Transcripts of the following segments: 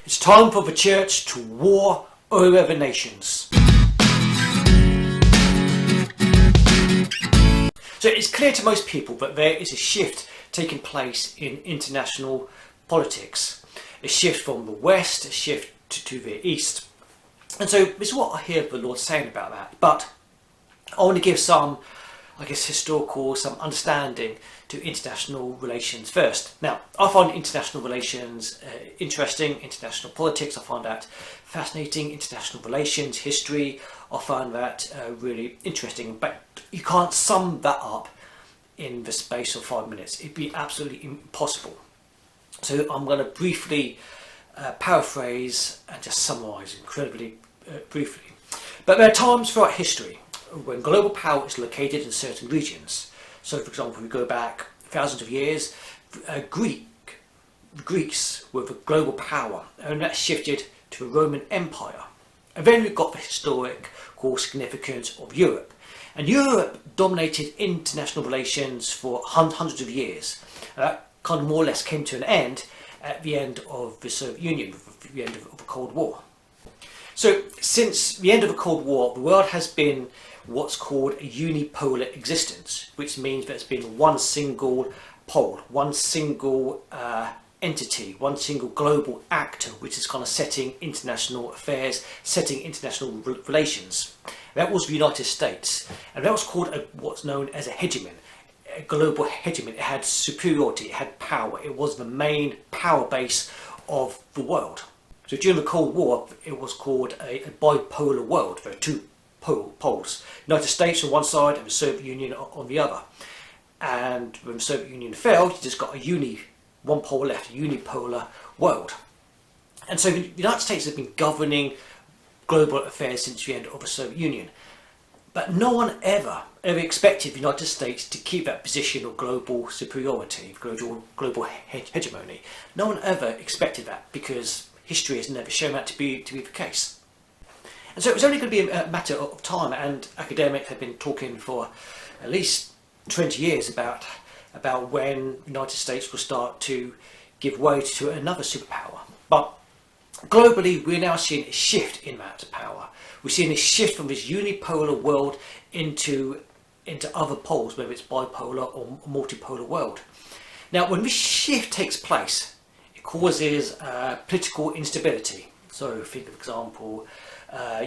It's time for the church to war over the nations. So it's clear to most people that there is a shift taking place in international politics. A shift from the west, a shift to the east. And so this is what I hear the Lord saying about that. But I want to give some, historical, some understanding to international relations first. Now, I find international relations interesting, international politics, I find that fascinating, international relations, history, I find that really interesting, but you can't sum that up in the space of 5 minutes. It'd be absolutely impossible. So I'm going to briefly paraphrase and just summarise incredibly briefly. But there are times throughout history when global power is located in certain regions. So, for example, we go back thousands of years, the Greeks were the global power, and that shifted to the Roman Empire. And then we've got the historical significance of Europe. And Europe dominated international relations for hundreds of years. That kind of more or less came to an end at the end of the Soviet Union, at the end of the Cold War. So since the end of the Cold War, the world has been what's called a unipolar existence, which means there's been one single pole, one single entity, one single global actor, which is kind of setting international affairs, setting international relations. That was the United States, and that was called what's known as a hegemon, a global hegemon. It had superiority, it had power, it was the main power base of the world. So during the Cold War, it was called a bipolar world. There are two poles, United States on one side and the Soviet Union on the other. And when the Soviet Union fell, you just got one pole left, a unipolar world. And so the United States has been governing global affairs since the end of the Soviet Union. But no one ever expected the United States to keep that position of global superiority, global hegemony. No one ever expected that, because history has never shown that to be the case. And so it was only going to be a matter of time, and academics have been talking for at least 20 years about when the United States will start to give way to another superpower. But globally, we're now seeing a shift in that power. We're seeing a shift from this unipolar world into other poles, whether it's bipolar or multipolar world. Now, when this shift takes place, it causes political instability. So think of, for example,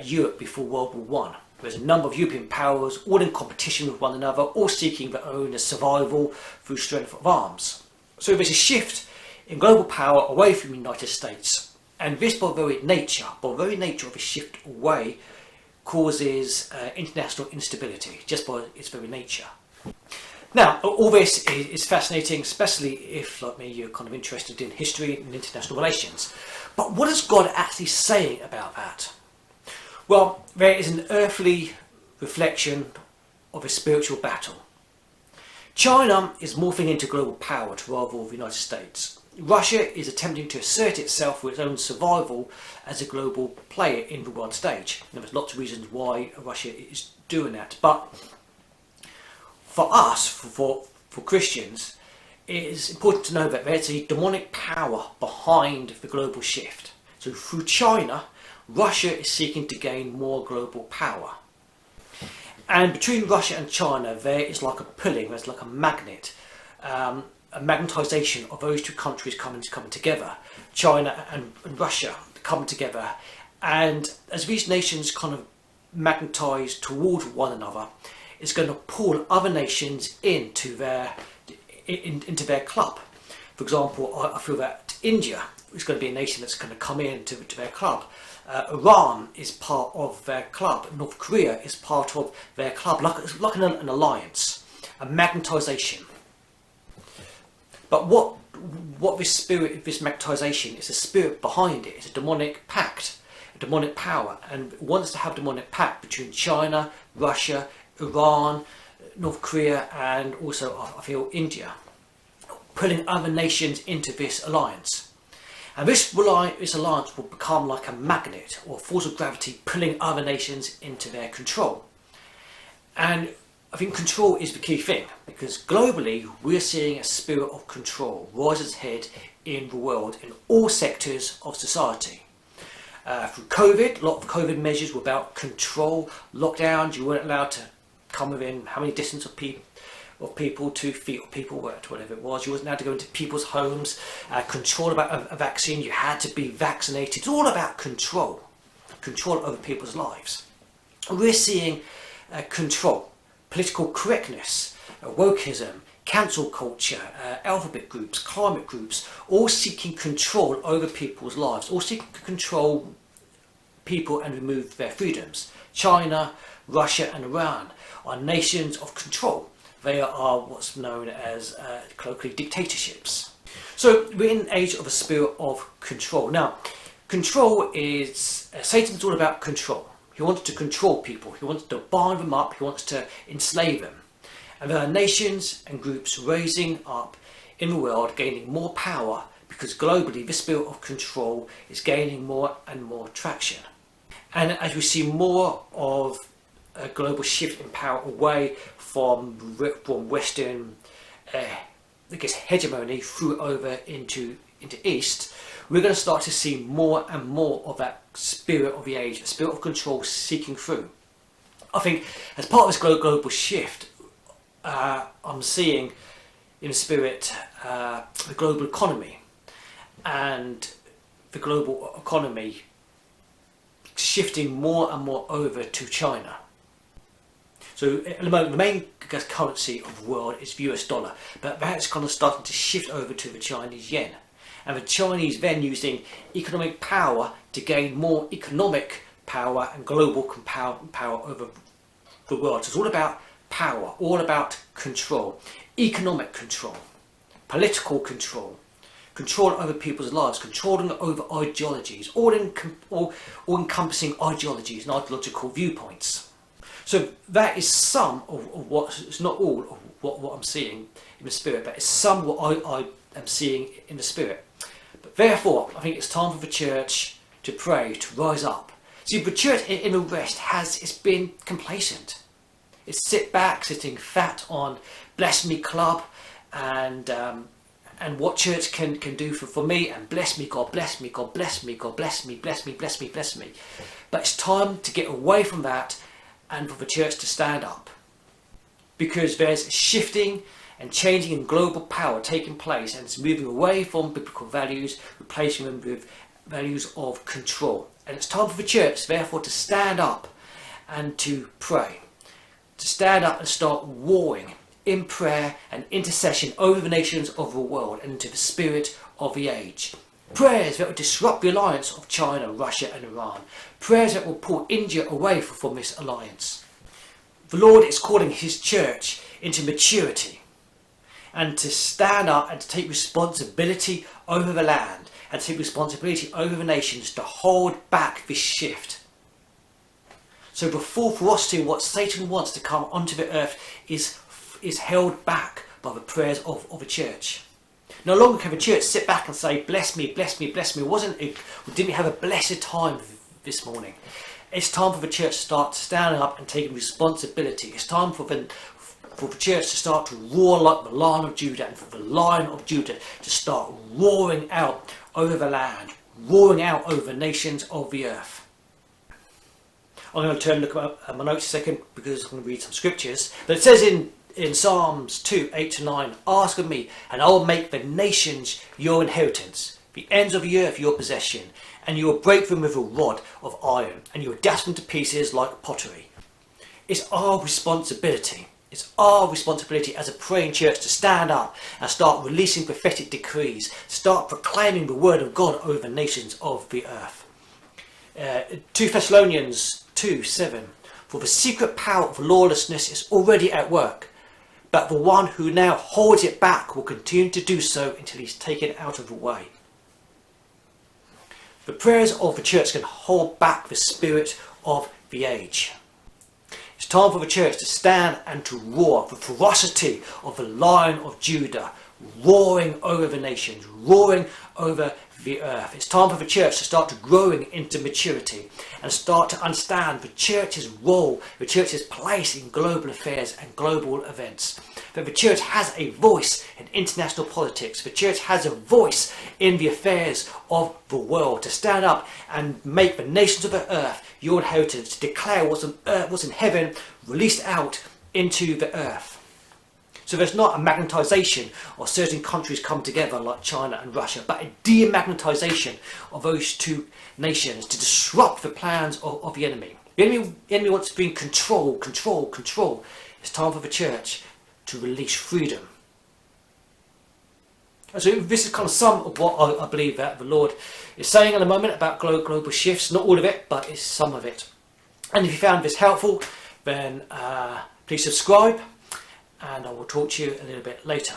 Europe before World War I. There's a number of European powers all in competition with one another, all seeking their own survival through strength of arms. So there's a shift in global power away from the United States. And this, by very nature of the shift away, causes international instability, just by its very nature. Now, all this is fascinating, especially if, like me, you're kind of interested in history and international relations. But what is God actually saying about that? Well, there is an earthly reflection of a spiritual battle. China is morphing into global power to rival the United States. Russia is attempting to assert itself for its own survival as a global player in the world stage. Now, there's lots of reasons why Russia is doing that, but for us, for Christians, it is important to know that there's a demonic power behind the global shift. So through China, Russia is seeking to gain more global power. And between Russia and China, there is like a pulling, there's like a magnet, a magnetization of those two countries coming together, China and Russia coming together. And as these nations kind of magnetize toward one another, it's going to pull other nations into their club. For example, I feel that India is going to be a nation that's going to come into their club. Iran is part of their club. North Korea is part of their club, like an alliance, a magnetization. But what this magnetization is, the spirit behind it is a demonic pact, a demonic power, and it wants to have a demonic pact between China, Russia, Iran, North Korea, and also I feel India, pulling other nations into this alliance. And this alliance will become like a magnet or a force of gravity, pulling other nations into their control. And I think control is the key thing, because globally we're seeing a spirit of control rise its head in the world in all sectors of society. Through COVID, a lot of COVID measures were about control, lockdowns. You weren't allowed to come within how many distance of people, 2 feet of people, whatever it was. You wasn't allowed to go into people's homes. Control about a vaccine. You had to be vaccinated. It's all about control over people's lives. We're seeing control, political correctness, wokeism, cancel culture, alphabet groups, climate groups, all seeking control over people's lives, all seeking to control people and remove their freedoms. China, Russia and Iran are nations of control. They are what's known as colloquially dictatorships. So we're in an age of a spirit of control. Now, control is, Satan's all about control. He wants to control people. He wants to bind them up. He wants to enslave them. And there are nations and groups raising up in the world, gaining more power, because globally this spirit of control is gaining more and more traction. And as we see more of a global shift in power away from Western hegemony through over into East, we're going to start to see more and more of that spirit of the age, the spirit of control seeking through. I think as part of this global shift, I'm seeing in the spirit the global economy, and the global economy shifting more and more over to China. So at the moment, the main currency of the world is the US dollar, but that's kind of starting to shift over to the Chinese yen. And the Chinese then using economic power to gain more economic power and global power over the world. So it's all about power, all about control, economic control, political control, control over people's lives, controlling over ideologies, all encompassing ideologies and ideological viewpoints. So that is some of what, it's not all of what I'm seeing in the spirit, but it's some of what I am seeing in the spirit. But therefore, I think it's time for the church to pray, to rise up. See, the church in the West it's been complacent. It's sitting fat on Bless Me Club and what church can do for me, and bless me, God bless me, God bless me, God bless me, bless me, bless me, bless me. But it's time to get away from that and for the church to stand up, because there's shifting and changing in global power taking place, and it's moving away from biblical values, replacing them with values of control. And it's time for the church therefore to stand up and to pray, to stand up and start warring in prayer and intercession over the nations of the world and into the spirit of the age. Prayers that will disrupt the alliance of China, Russia and Iran. Prayers that will pull India away from this alliance. The Lord is calling his church into maturity and to stand up and to take responsibility over the land and to take responsibility over the nations to hold back this shift. So the full ferocity of what Satan wants to come onto the earth is held back by the prayers of the church. No longer can the church sit back and say, bless me, bless me, bless me. We didn't have a blessed time this morning. It's time for the church to start standing up and taking responsibility. It's time for the church to start to roar like the Lion of Judah, and for the Lion of Judah to start roaring out over the land, roaring out over the nations of the earth. I'm going to turn and look at my notes a second because I'm going to read some scriptures. But it says in Psalms 2, 8-9, ask of me, and I will make the nations your inheritance, the ends of the earth your possession, and you will break them with a rod of iron, and you will dash them to pieces like pottery. It's our responsibility. It's our responsibility as a praying church to stand up and start releasing prophetic decrees, start proclaiming the word of God over the nations of the earth. 2 Thessalonians 2:7, for the secret power of lawlessness is already at work, but the one who now holds it back will continue to do so until he's taken out of the way. The prayers of the church can hold back the spirit of the age. It's time for the church to stand and to roar, the ferocity of the Lion of Judah, roaring over the nations, roaring over the earth. It's time for the church to start to growing into maturity and start to understand the church's role, the church's place in global affairs and global events. that the church has a voice in international politics. The church has a voice in the affairs of the world, to stand up and make the nations of the earth your inheritance, to declare what's on earth, what's in heaven, released out into the earth. So there's not a magnetisation of certain countries come together like China and Russia, but a demagnetisation of those two nations to disrupt the plans of the enemy. The enemy wants to bring control. It's time for the church to release freedom. And so this is kind of some of what I believe that the Lord is saying at the moment about global shifts. Not all of it, but it's some of it. And if you found this helpful, then please subscribe, and I will talk to you a little bit later.